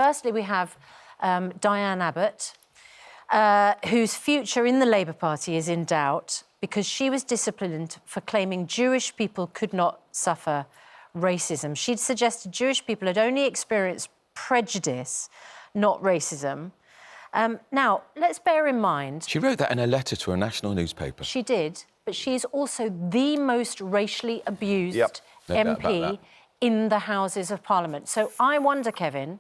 Firstly, we have Diane Abbott, whose future in the Labour Party is in doubt because she was disciplined for claiming Jewish people could not suffer racism. She'd suggested Jewish people had only experienced prejudice, not racism. Now, let's bear in mind... She wrote that in a letter to a national newspaper. She did, but she is also the most racially abused MP in the Houses of Parliament. So I wonder, Kevin,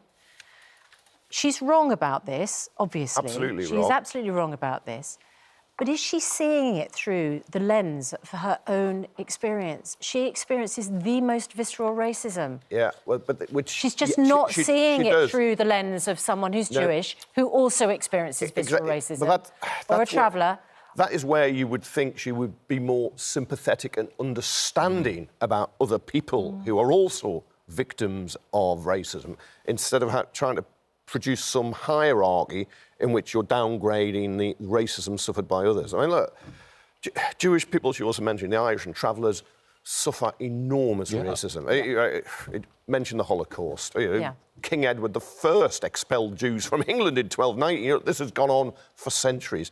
she's wrong about this, obviously. Absolutely wrong. She's absolutely wrong about this. But is she seeing it through the lens of her own experience? She experiences the most visceral racism. Yeah, well, but which... She's just not seeing it through the lens of someone who's Jewish, who also experiences visceral racism. But or a traveller. That is where you would think she would be more sympathetic and understanding about other people who are also victims of racism, instead of trying to produce some hierarchy in which you're downgrading the racism suffered by others. I mean, look, Jewish people, she also mentioned, the Irish and travellers, suffer enormous racism. It mentioned the Holocaust. King Edward I expelled Jews from England in 1290. This has gone on for centuries.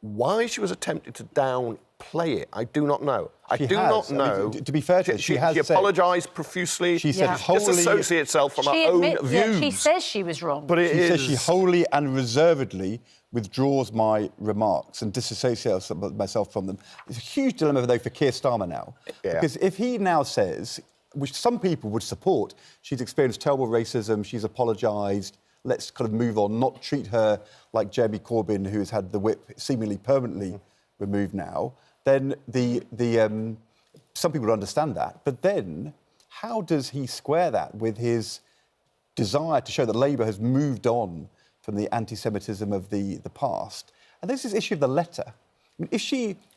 Why she was attempting to downplay it, I do not know. I do not know. I mean, to be fair to her, she apologised profusely. She said wholly... disassociate herself from her own views. Yeah, she says she was wrong. But she says she wholly and reservedly withdraws my remarks and disassociates myself from them. It's a huge dilemma, though, for Keir Starmer now. Because if he now says, which some people would support, she's experienced terrible racism, she's apologised, let's kind of move on, not treat her like Jeremy Corbyn, who has had the whip seemingly permanently removed now, then some people would understand that. But then, how does he square that with his desire to show that Labour has moved on from the anti-Semitism of the past? And there's this issue of the letter. I mean, if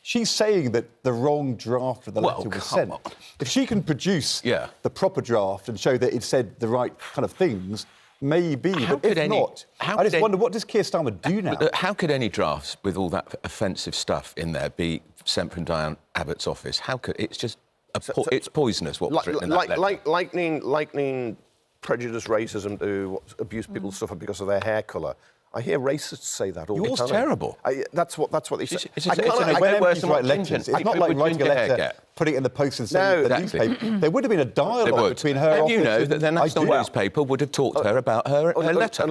she's saying that the wrong draft of the letter was sent, if she can produce the proper draft and show that it said the right kind of things, maybe, but if not, I just wonder, what does Keir Starmer do now? How could any drafts with all that offensive stuff in there be sent from Diane Abbott's office? How could... It's just... it's poisonous, what was written in that letter. Likening prejudice, racism to abuse people suffer because of their hair colour. I hear racists say that all the time. Yours terrible. That's what they say. It's not like writing a letter, putting it in the post and sending it to the newspaper. There would have been a dialogue between her office and you know that the national newspaper would have talked to her about her letter.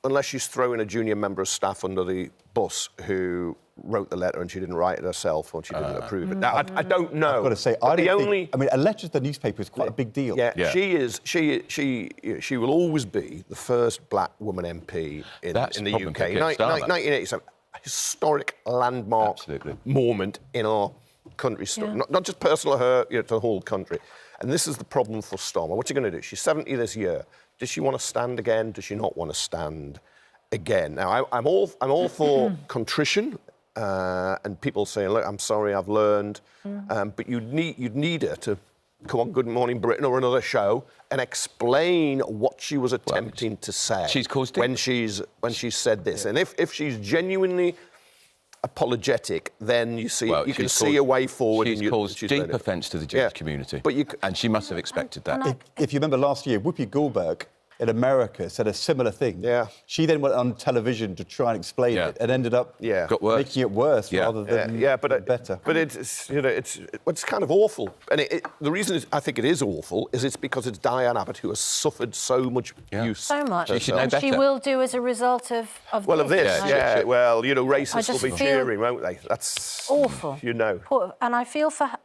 Unless she's throwing a junior member of staff under the bus who wrote the letter and she didn't write it herself or she didn't approve it. Now, I don't know. I've got to say, I mean, a letter to the newspaper is quite a big deal. She will always be the first black woman MP in the UK. 1987, a historic landmark moment in our country's story. Not just personal to her, to the whole country. And this is the problem for Starmer. What's she going to do? She's 70 this year. Does she want to stand again? Does she not want to stand again? Now, I'm all for contrition. And people saying, look, I'm sorry, I've learned. But you'd need her to come on Good Morning Britain or another show and explain what she was attempting to say when she's said this. And if she's genuinely apologetic, then you can see a way forward. She's caused deep offence to the Jewish community, and she must have expected that. If you remember last year, Whoopi Goldberg in America said a similar thing. She then went on television to try and explain it and ended up making it worse rather than better. But it's kind of awful. And the reason I think it is awful is it's because it's Diane Abbott who has suffered so much abuse. So much. She should know better. She will do as a result of this. Well, racists will be cheering, won't they? That's awful. And I feel for her,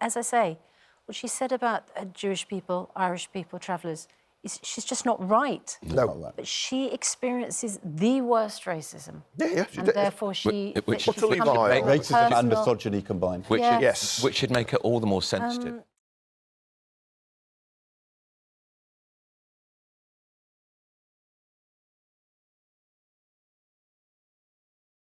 as I say, what she said about Jewish people, Irish people, travellers, she's just not right. No. But she experiences the worst racism. And therefore she... Racism and misogyny combined. Which should make it all the more sensitive.